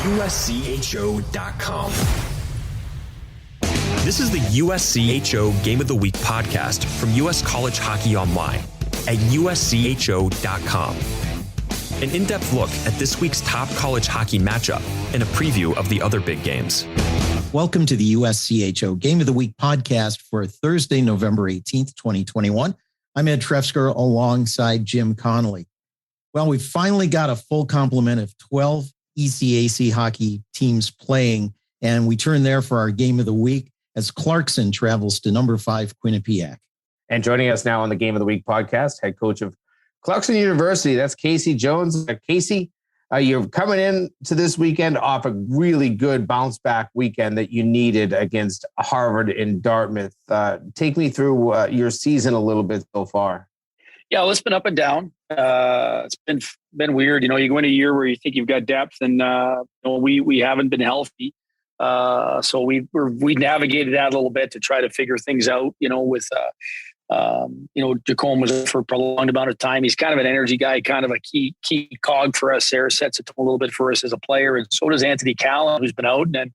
USCHO.com. This is the USCHO Game of the Week podcast from US College Hockey Online at USCHO.com. An in-depth look at this week's top college hockey matchup and a preview of the other big games. Welcome to the USCHO Game of the Week podcast for Thursday, November 18th, 2021. I'm Ed Trefzger alongside Jim Connelly. Well, we finally got a full complement of 12 ECAC hockey teams playing, and we turn there for our Game of the Week as Clarkson travels to number 5 Quinnipiac. And joining us now on the Game of the Week podcast, head coach of Clarkson University, that's Casey Jones. Casey, you're coming in to this weekend off a really good bounce back weekend that you needed against Harvard and Dartmouth. Take me through your season a little bit so far. Yeah, well, it's been up and down. It's been weird. You know, you go in a year where you think you've got depth, and we haven't been healthy. So we navigated that a little bit to try to figure things out. You know, with Jacome was for a prolonged amount of time. He's kind of an energy guy, kind of a key cog for us there. Sets it a little bit for us as a player, and so does Anthony Callan, who's been out. And then,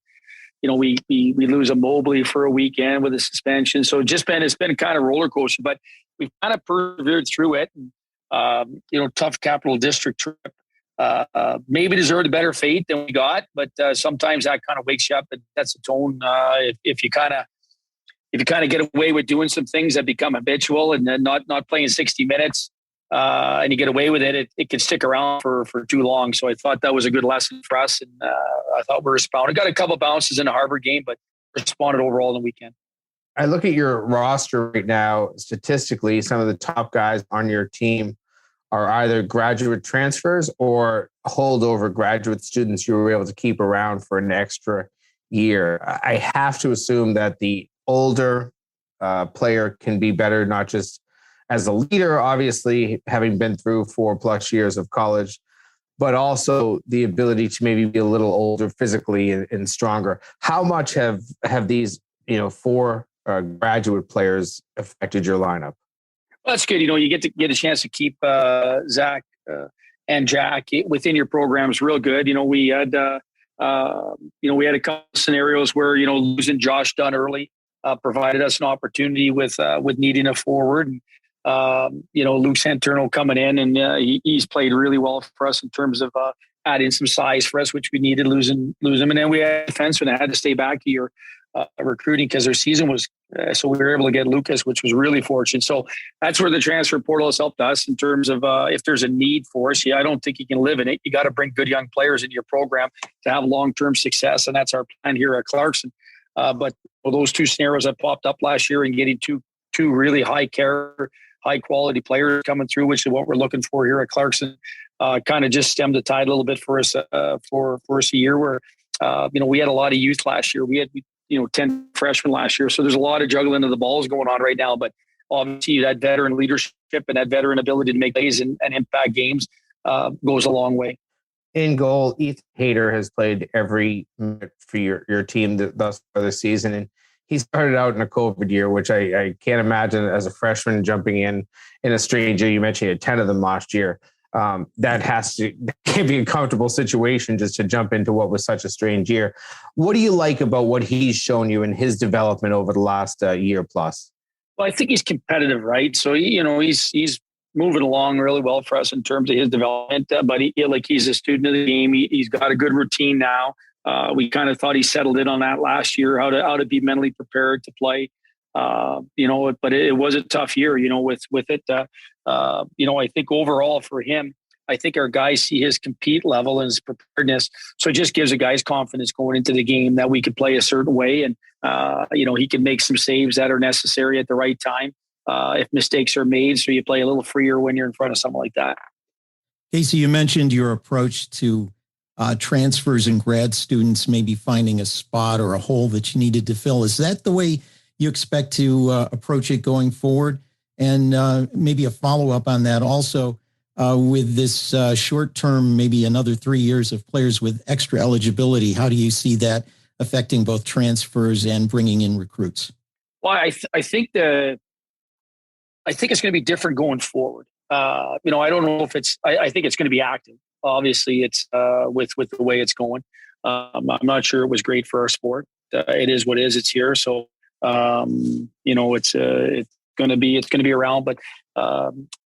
we lose a Mobley for a weekend with a suspension. So it's been kind of roller coaster, but we've kind of persevered through it. Tough Capital District trip. Maybe deserved a better fate than we got, but sometimes that kind of wakes you up and sets the tone. If you kind of get away with doing some things that become habitual and then not playing 60 minutes, and you get away with it, it can stick around for too long. So I thought that was a good lesson for us, and I thought we responded. Got a couple of bounces in the Harvard game, but responded overall in the weekend. I look at your roster right now. Statistically, some of the top guys on your team are either graduate transfers or holdover graduate students you were able to keep around for an extra year. I have to assume that the older player can be better, not just as a leader, obviously, having been through 4+ years of college, but also the ability to maybe be a little older physically and stronger. How much have these, 4 graduate players affected your lineup? Well, that's good. You get a chance to keep Zach and Jack within your programs real good. We had a couple scenarios where, losing Josh Dunn early provided us an opportunity with needing a forward. And, Luke Santurno coming in, and he's played really well for us in terms of adding some size for us, which we needed, losing him. And then we had a defenseman that had to stay back a year recruiting because their season was so we were able to get Lucas, which was really fortunate. So that's where the transfer portal has helped us in terms of if there's a need for us. I don't think you can live in it. You got to bring good young players into your program to have long-term success, and that's our plan here at Clarkson. But those 2 scenarios that popped up last year and getting two really high quality players coming through, which is what we're looking for here at Clarkson, kind of just stemmed the tide a little bit for us for us a year where we had a lot of youth last year. We had 10 freshmen last year, so there's a lot of juggling of the balls going on right now. But obviously that veteran leadership and that veteran ability to make plays and impact games goes a long way. In goal, Ethan Hayter has played every minute for your team thus far this season, and he started out in a COVID year, which I can't imagine as a freshman jumping in a strange year. You mentioned you had 10 of them last year. That can't be a comfortable situation just to jump into what was such a strange year. What do you like about what he's shown you in his development over the last year plus? Well, I think he's competitive, right? So, he's moving along really well for us in terms of his development, but he's a student of the game. He's got a good routine now. We kind of thought he settled in on that last year, how to be mentally prepared to play. But it was a tough year, with it. I think overall for him, I think our guys see his compete level and his preparedness. So it just gives the guys confidence going into the game that we could play a certain way. And, he can make some saves that are necessary at the right time if mistakes are made. So you play a little freer when you're in front of someone like that. Casey, you mentioned your approach to transfers and grad students, maybe finding a spot or a hole that you needed to fill. Is that the way you expect to approach it going forward? And maybe a follow-up on that also, with this short-term, maybe another 3 years of players with extra eligibility, how do you see that affecting both transfers and bringing in recruits? Well, I think it's going to be different going forward. I don't know if I think it's going to be active. Obviously, it's with the way it's going. I'm not sure it was great for our sport. It is what it is. It's here. So, it's going to be around, but,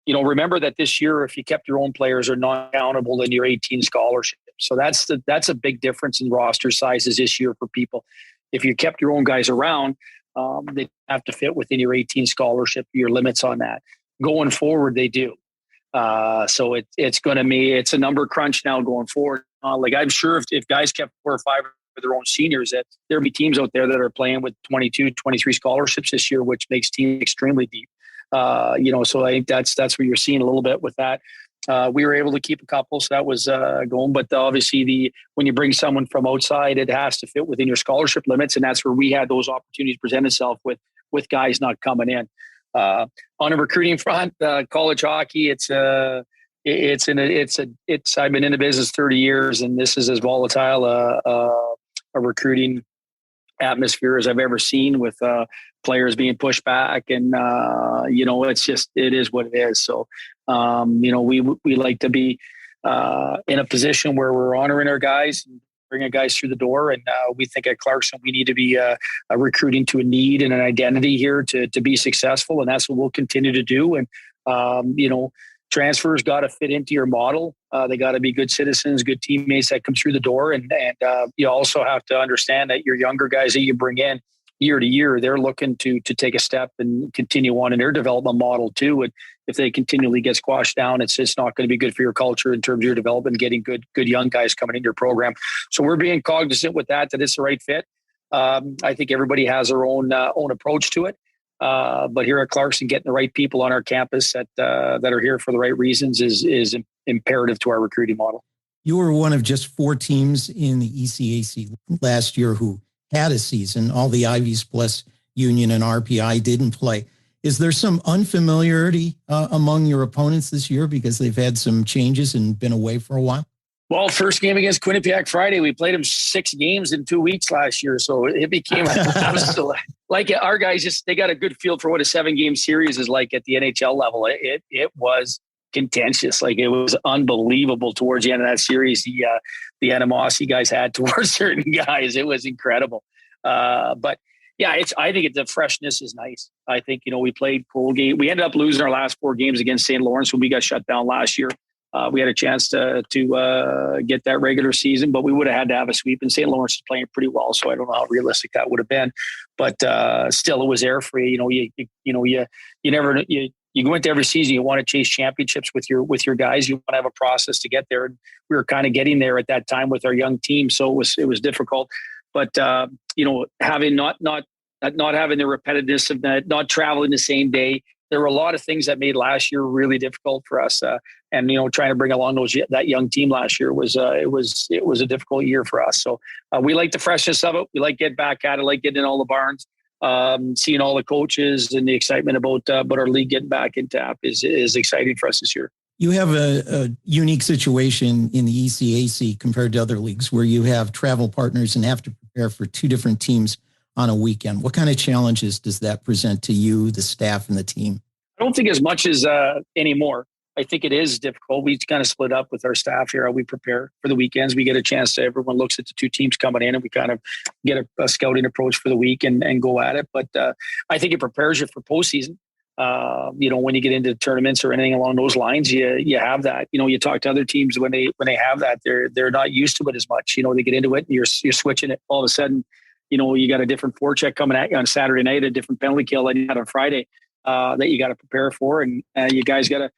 remember that this year, if you kept your own players are not accountable in your 18 scholarship. So that's a big difference in roster sizes this year for people. If you kept your own guys around, they have to fit within your 18 scholarship, your limits on that. Going forward, they do. So it's a number crunch now going forward. I'm sure if guys kept 4 or 5 of their own seniors, that there'll be teams out there that are playing with 22, 23 scholarships this year, which makes teams extremely deep. So I think that's what you're seeing a little bit with that. We were able to keep a couple, so that was going. But obviously, when you bring someone from outside, it has to fit within your scholarship limits, and that's where we had those opportunities present itself with guys not coming in. On a recruiting front, college hockey, I've been in the business 30 years, and this is as volatile a recruiting atmosphere as I've ever seen, with players being pushed back, and it is what it is. So we like to be in a position where we're honoring our guys and bringing guys through the door, and we think at Clarkson we need to be recruiting to a need and an identity here to be successful, and that's what we'll continue to do. And transfers got to fit into your model. They got to be good citizens, good teammates that come through the door. And you also have to understand that your younger guys that you bring in year to year, they're looking to take a step and continue on in their development model too. And if they continually get squashed down, it's not going to be good for your culture in terms of your development, getting good young guys coming into your program. So we're being cognizant with that it's the right fit. I think everybody has their own approach to it. But here at Clarkson, getting the right people on our campus that are here for the right reasons is imperative to our recruiting model. You were one of just 4 teams in the ECAC last year who had a season. All the Ivies plus Union and RPI didn't play. Is there some unfamiliarity among your opponents this year because they've had some changes and been away for a while? Well, first game against Quinnipiac Friday, we played them 6 games in 2 weeks last year. So it became like our guys they got a good feel for what a 7-game series is like at the NHL level. It was contentious. Like, it was unbelievable towards the end of that series. The animosity guys had towards certain guys. It was incredible. But yeah, I think the freshness is nice. I think, we played Colgate. We ended up losing our last 4 games against St. Lawrence when we got shut down last year. We had a chance to get that regular season, but we would have had to have a sweep. And St. Lawrence is playing pretty well, so I don't know how realistic that would have been. But still, it was there for you. You go into every season, you want to chase championships with your guys. You want to have a process to get there, and we were kind of getting there at that time with our young team. So it was difficult. But having not having the repetitiveness of that, not traveling the same day. There were a lot of things that made last year really difficult for us, and trying to bring along that young team last year was a difficult year for us. So we like the freshness of it. We like getting back at it, like getting in all the barns, seeing all the coaches, and the excitement about our league getting back in tap is exciting for us this year. You have a unique situation in the ECAC compared to other leagues where you have travel partners and have to prepare for 2 different teams on a weekend. What kind of challenges does that present to you, the staff, and the team? I don't think as much as anymore. I think it is difficult. We kind of split up with our staff here. We prepare for the weekends. We get a chance to, everyone looks at the 2 teams coming in, and we kind of get a scouting approach for the week and go at it. But I think it prepares you for postseason. When you get into tournaments or anything along those lines, you have that. You talk to other teams when they have that, they're not used to it as much. They get into it and you're switching it. All of a sudden, you got a different forecheck coming at you on Saturday night, a different penalty kill than you had on Friday that you got to prepare for. And you guys got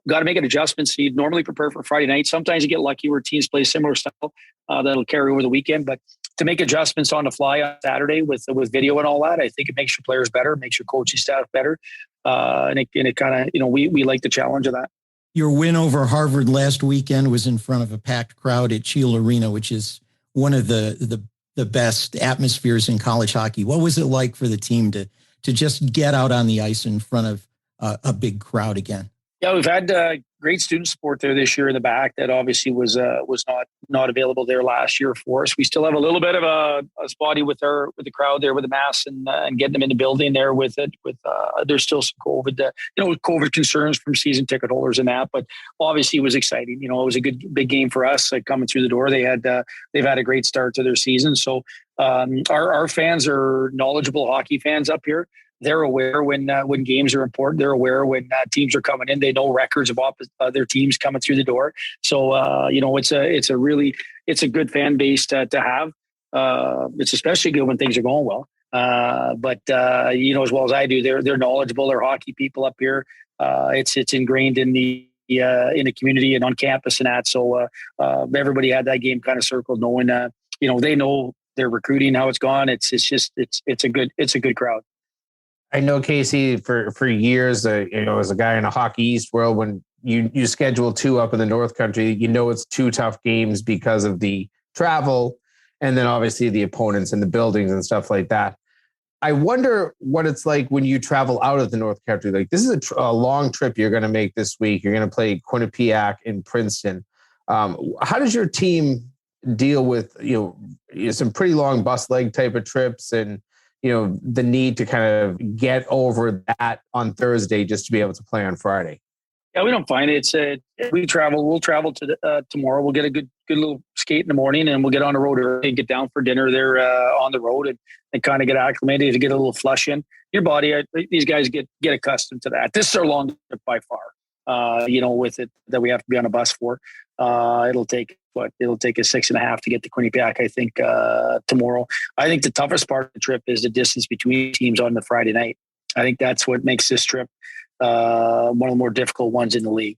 to make an adjustment. So you'd normally prepare for Friday night. Sometimes you get lucky where teams play similar style that'll carry over the weekend. But to make adjustments on the fly on Saturday with video and all that, I think it makes your players better, makes your coaching staff better. And it kind of, we like the challenge of that. Your win over Harvard last weekend was in front of a packed crowd at Shield Arena, which is one of the best atmospheres in college hockey. What was it like for the team to just get out on the ice in front of a big crowd again? Yeah, we've had great student support there this year in the back. That obviously was not available there last year for us. We still have a little bit of a spotty with the crowd there with the masks and getting them in the building there with it. There's still some COVID, COVID concerns from season ticket holders and that. But obviously, it was exciting. It was a good big game for us coming through the door. They've had a great start to their season. So our fans are knowledgeable hockey fans up here. They're aware when games are important. They're aware when teams are coming in. They know records of their teams coming through the door. So it's a good fan base to have. It's especially good when things are going well. But as well as I do, they're knowledgeable. They're hockey people up here. It's ingrained in the community and on campus and that. So everybody had that game kind of circled, knowing they know their recruiting, how it's gone. It's a good crowd. I know, Casey, for years, as a guy in a Hockey East world, when you schedule two up in the North Country, it's two tough games because of the travel and then obviously the opponents and the buildings and stuff like that. I wonder what it's like when you travel out of the North Country. Like, this is a long trip you're going to make this week. You're going to play Quinnipiac in Princeton. How does your team deal with, some pretty long bus leg type of trips and, the need to kind of get over that on Thursday just to be able to play on Friday? Yeah, we don't find it. We'll travel to tomorrow. We'll get a good little skate in the morning, and we'll get on the road early and get down for dinner there on the road and kind of get acclimated to get a little flush in your body. These guys get accustomed to that. This is our longest trip by far. With it that we have to be on a bus for. It'll take us 6.5 to get to Quinnipiac, I think, tomorrow. I think the toughest part of the trip is the distance between teams on the Friday night. I think that's what makes this trip one of the more difficult ones in the league.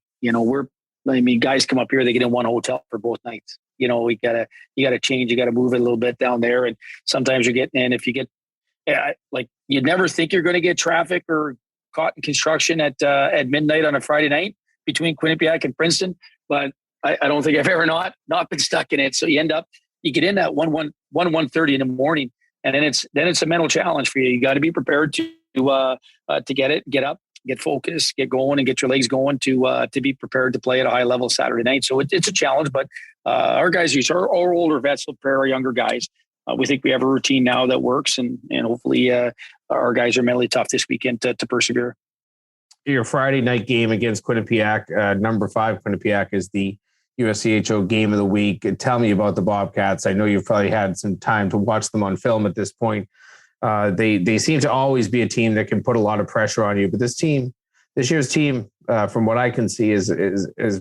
Guys come up here, they get in one hotel for both nights. You gotta change, you gotta move it a little bit down there. And sometimes you're getting in, if you get, you never think you're going to get traffic or caught in construction at midnight on a Friday night between Quinnipiac and Princeton, but I don't think I've ever not been stuck in it. So you get in at 1:30 in the morning, and then it's a mental challenge for you. You got to be prepared to get up, get focused, get going, and get your legs going to be prepared to play at a high level Saturday night. So it's a challenge, but our guys, our older vets will prepare our younger guys. We think we have a routine now that works, and hopefully our guys are mentally tough this weekend to persevere. Your Friday night game against Quinnipiac, number 5 Quinnipiac, is the USCHO game of the week. Tell me about the Bobcats. I know you've probably had some time to watch them on film at this point. They seem to always be a team that can put a lot of pressure on you, but this year's team, from what I can see, is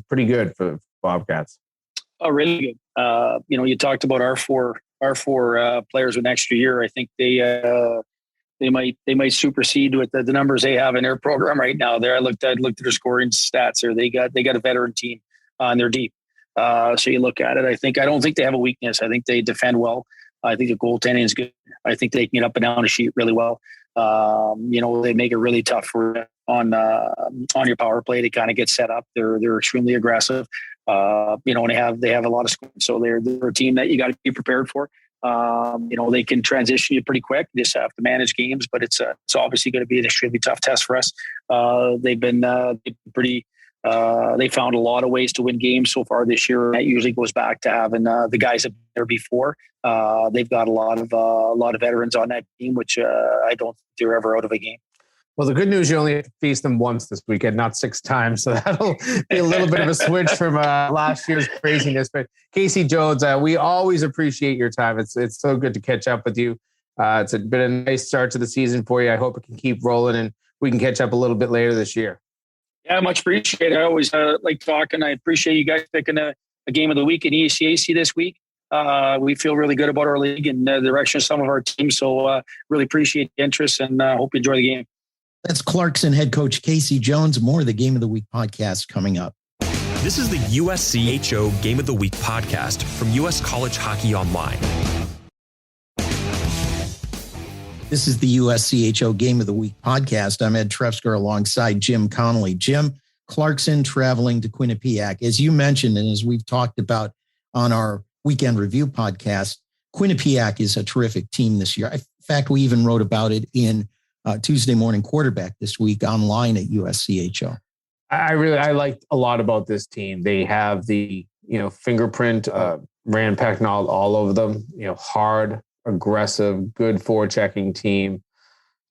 pretty good for Bobcats. Oh, really good. You talked about our four players with an extra year. I think they might supersede with the numbers they have in their program right now. There, I looked at their scoring stats. There, they got a veteran team and they're deep. So you look at it. I don't think they have a weakness. I think they defend well. I think the goaltending is good. I think they can get up and down the sheet really well. They make it really tough on your power play to kind of get set up. They're extremely aggressive. And they have a lot of scoring. So they're a team that you got to be prepared for. They can transition you pretty quick. You just have to manage games, but it's obviously going to be an extremely tough test for us. They've been pretty. They found a lot of ways to win games so far this year. That usually goes back to having the guys that been there before. They've got a lot of veterans on that team, which I don't think they're ever out of a game. Well, the good news, you only have to face them once this weekend, not 6 times. So that'll be a little bit of a switch from last year's craziness. But Casey Jones, we always appreciate your time. It's so good to catch up with you. It's been a nice start to the season for you. I hope it can keep rolling and we can catch up a little bit later this year. Yeah, much appreciated. I always like talking. I appreciate you guys picking a game of the week in ECAC this week. We feel really good about our league and the direction of some of our teams. So really appreciate the interest and hope you enjoy the game. That's Clarkson head coach Casey Jones. More of the Game of the Week podcast coming up. This is the USCHO Game of the Week podcast from US College Hockey Online. This is the USCHO Game of the Week podcast. I'm Ed Trefzger alongside Jim Connelly. Jim, Clarkson traveling to Quinnipiac. As you mentioned, and as we've talked about on our weekend review podcast, Quinnipiac is a terrific team this year. In fact, we even wrote about it in Tuesday Morning Quarterback this week online at USCHO. I liked a lot about this team. They have the, fingerprint, Rand Pecknold all over them, hard, aggressive, good forechecking team,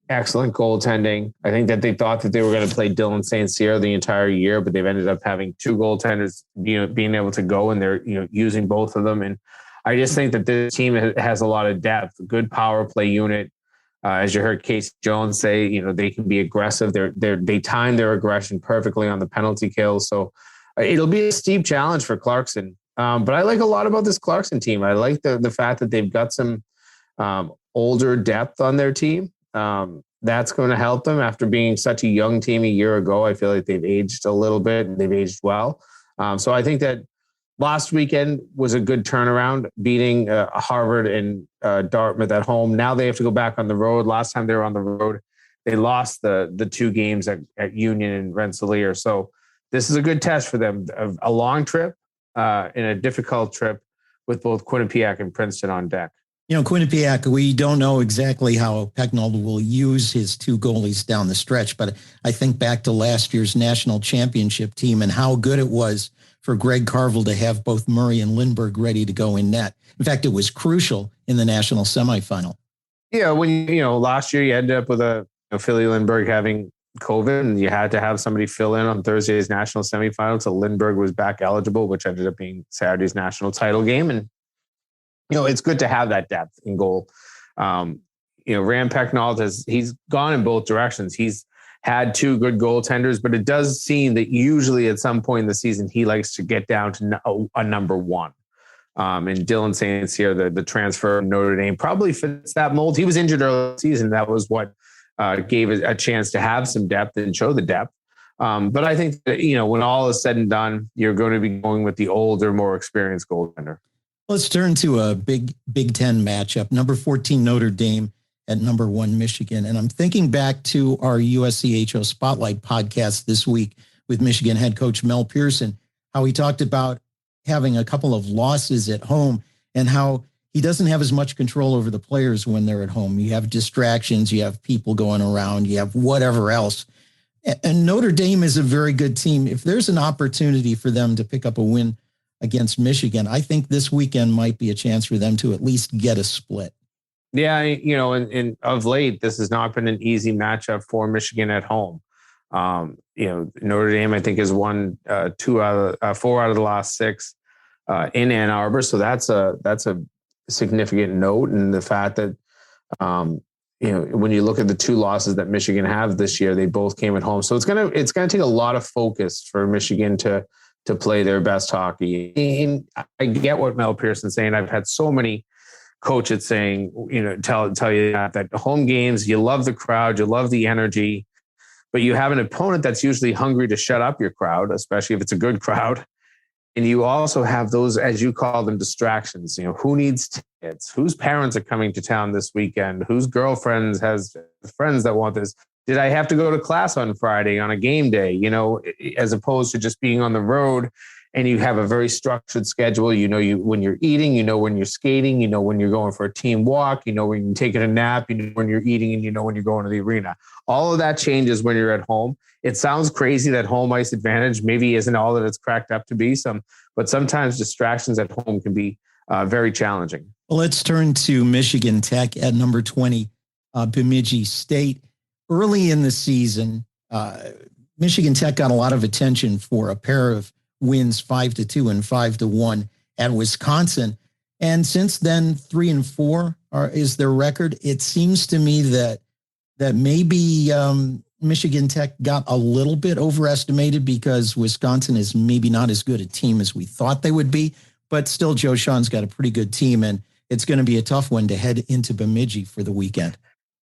excellent goaltending. I think that they thought that they were going to play Dylan St. Cyr the entire year, but they've ended up having two goaltenders, being able to go, and they're, using both of them. And I just think that this team has a lot of depth, good power play unit. As you heard Casey Jones say, they can be aggressive. They time their aggression perfectly on the penalty kill. So it'll be a steep challenge for Clarkson. But I like a lot about this Clarkson team. I like the fact that they've got some older depth on their team. That's going to help them after being such a young team a year ago. I feel like they've aged a little bit and they've aged well. So I think that last weekend was a good turnaround, beating Harvard and Dartmouth at home. Now they have to go back on the road. Last time they were on the road, they lost the two games at Union and Rensselaer. So this is a good test for them. A long trip and a difficult trip with both Quinnipiac and Princeton on deck. Quinnipiac, we don't know exactly how Pecknold will use his two goalies down the stretch, but I think back to last year's national championship team and how good it was for Greg Carville to have both Murray and Lindbergh ready to go in net. In fact, it was crucial in the national semifinal. Yeah, when last year you ended up with Philly Lindbergh having COVID, and you had to have somebody fill in on Thursday's national semifinal. So Lindbergh was back eligible, which ended up being Saturday's national title game. And it's good to have that depth in goal. Rand Pecknold he's gone in both directions. He's had two good goaltenders, but it does seem that usually at some point in the season, he likes to get down to a number one. And Dylan St. Cyr, the transfer from Notre Dame, probably fits that mold. He was injured early in the season. That was what gave it a chance to have some depth and show the depth. But I think that, when all is said and done, you're going to be going with the older, more experienced goaltender. Let's turn to a Big Ten matchup. Number 14 Notre Dame at number 1 Michigan. And I'm thinking back to our USCHO Spotlight podcast this week with Michigan head coach Mel Pearson, how he talked about having a couple of losses at home and how he doesn't have as much control over the players when they're at home. You have distractions, you have people going around, you have whatever else. And Notre Dame is a very good team. If there's an opportunity for them to pick up a win against Michigan, I think this weekend might be a chance for them to at least get a split. Yeah, and of late, this has not been an easy matchup for Michigan at home. Notre Dame, I think, has won 4 out of the last 6 in Ann Arbor. So that's a significant note. And the fact that, when you look at the 2 losses that Michigan have this year, they both came at home. So it's gonna take a lot of focus for Michigan to play their best hockey. And I get what Mel Pearson's saying. I've had so many coaches saying, tell you that home games, you love the crowd, you love the energy, but you have an opponent that's usually hungry to shut up your crowd, especially if it's a good crowd. And you also have those, as you call them, distractions. Who needs tickets? Whose parents are coming to town this weekend? Whose girlfriends has friends that want this? Did I have to go to class on Friday on a game day? As opposed to just being on the road and you have a very structured schedule. When you're eating, when you're skating, when you're going for a team walk, when you're taking a nap, when you're eating, and when you're going to the arena. All of that changes when you're at home. It sounds crazy that home ice advantage maybe isn't all that it's cracked up to be. But sometimes distractions at home can be very challenging. Well, let's turn to Michigan Tech at number 20, Bemidji State. Early in the season, Michigan Tech got a lot of attention for a pair of wins, 5-2 and 5-1 at Wisconsin. And since then, 3-4 is their record. It seems to me that maybe Michigan Tech got a little bit overestimated because Wisconsin is maybe not as good a team as we thought they would be. But still, Joe Shawn's got a pretty good team, and it's going to be a tough one to head into Bemidji for the weekend.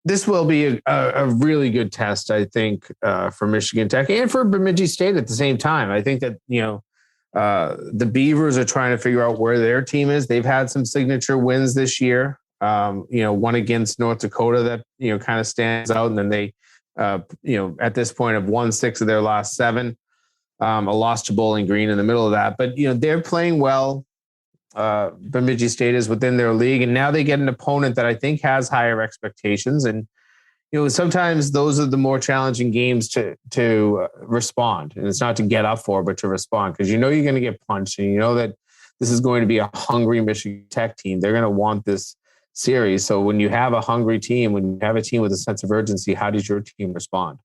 This will be a really good test, I think, for Michigan Tech and for Bemidji State at the same time. I think that, the Beavers are trying to figure out where their team is. They've had some signature wins this year, one against North Dakota that, kind of stands out. And then they, at this point have won 6 of their last 7, a loss to Bowling Green in the middle of that. But, they're playing well. Bemidji State is within their league, and now they get an opponent that I think has higher expectations. And, sometimes those are the more challenging games to respond. And it's not to get up for, but to respond, because you're going to get punched, and that this is going to be a hungry Michigan Tech team. They're going to want this series. So when you have a hungry team, when you have a team with a sense of urgency, how does your team respond?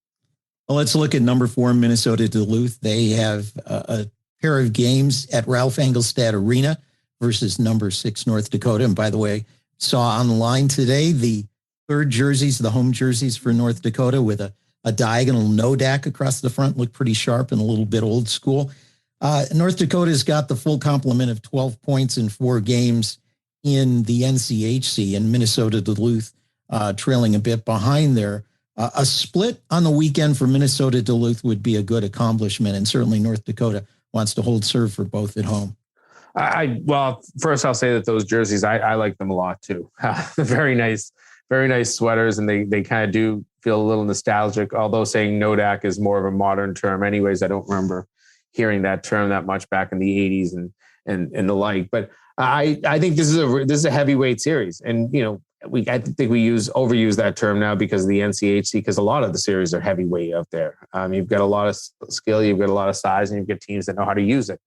Well, let's look at number 4, Minnesota Duluth. They have a pair of games at Ralph Engelstad Arena versus number 6, North Dakota. And by the way, saw online today the third jerseys, the home jerseys for North Dakota, with a diagonal Nodak across the front, look pretty sharp and a little bit old school. North Dakota's got the full complement of 12 points in 4 games in the NCHC, and Minnesota Duluth trailing a bit behind there. A split on the weekend for Minnesota Duluth would be a good accomplishment, and certainly North Dakota wants to hold serve for both at home. Well, first I'll say that those jerseys, I like them a lot too. Very nice sweaters, and they kind of do feel a little nostalgic, although saying Nodak is more of a modern term anyways. I don't remember hearing that term that much back in the 80s and the like. But I think this is a heavyweight series, and I think we overuse that term now because of the NCHC, because a lot of the series are heavyweight out there. You've got a lot of skill, you've got a lot of size, and you've got teams that know how to use it.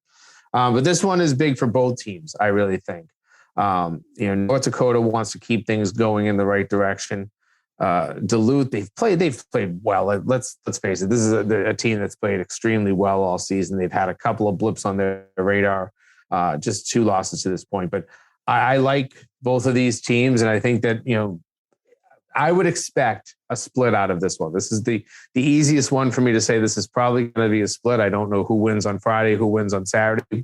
But this one is big for both teams, I really think. North Dakota wants to keep things going in the right direction. Duluth, they've played well. Let's face it, this is a team that's played extremely well all season. They've had a couple of blips on their radar, just 2 losses to this point. But I like both of these teams, and I think that I would expect a split out of this one. This is the easiest one for me to say. This is probably going to be a split. I don't know who wins on Friday, who wins on Saturday,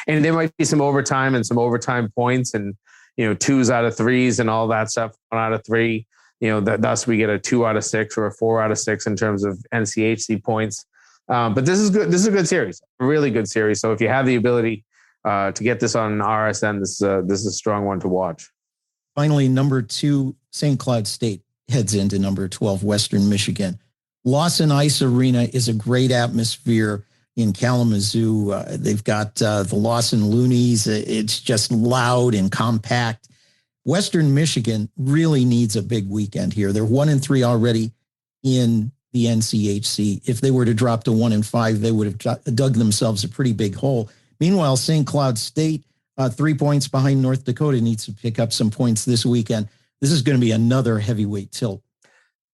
and there might be some overtime and some overtime points, and 2s out of 3s and all that stuff. 1 out of 3. Thus we get a 2 out of 6 or a 4 out of 6 in terms of NCHC points. But this is good. This is a good series, a really good series. So if you have the ability to get this on RSN, this is a strong one to watch. Finally, number 2, St. Cloud State heads into number 12, Western Michigan. Lawson Ice Arena is a great atmosphere in Kalamazoo. They've got the Lawson Loonies. It's just loud and compact. Western Michigan really needs a big weekend here. They're 1-3 already in the NCHC. If they were to drop to 1-5, they would have dug themselves a pretty big hole. Meanwhile, St. Cloud State, 3 points behind North Dakota, needs to pick up some points this weekend. This is going to be another heavyweight tilt.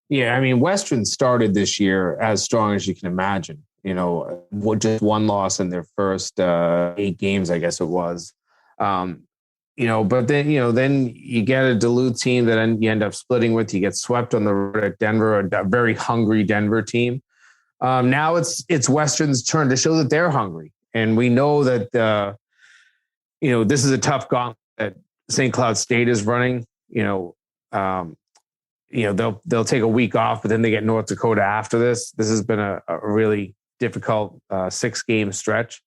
Yeah, I mean, Western started this year as strong as you can imagine. With just 1 loss in their first 8 games, I guess it was. But then you get a Duluth team that you end up splitting with. You get swept on the road at Denver, a very hungry Denver team. Now it's Western's turn to show that they're hungry. And we know that, this is a tough gauntlet that St. Cloud State is running. They'll take a week off, but then they get North Dakota after this. This has been a really difficult 6-game stretch.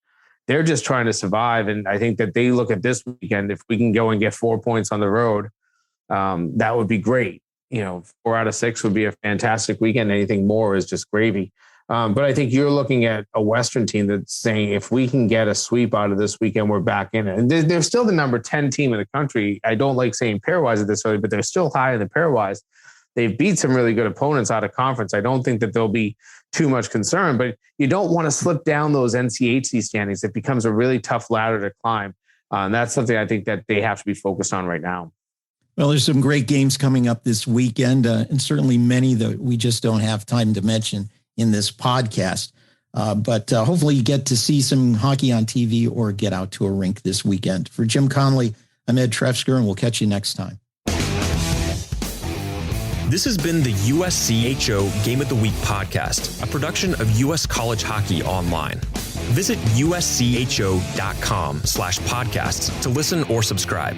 They're just trying to survive. And I think that they look at this weekend, if we can go and get 4 points on the road, that would be great. 4 out of 6 would be a fantastic weekend. Anything more is just gravy. But I think you're looking at a Western team that's saying, if we can get a sweep out of this weekend, we're back in it. And they're still the number 10 team in the country. I don't like saying pairwise at this early, but they're still high in the pairwise. They've beat some really good opponents out of conference. I don't think that there'll be too much concern, but you don't want to slip down those NCHC standings. It becomes a really tough ladder to climb. And that's something I think that they have to be focused on right now. Well, there's some great games coming up this weekend, and certainly many that we just don't have time to mention in this podcast. But hopefully you get to see some hockey on TV or get out to a rink this weekend. For Jim Connelly, I'm Ed Trefzger, and we'll catch you next time. This has been the USCHO Game of the Week podcast, a production of U.S. College Hockey Online. Visit uscho.com/podcasts to listen or subscribe.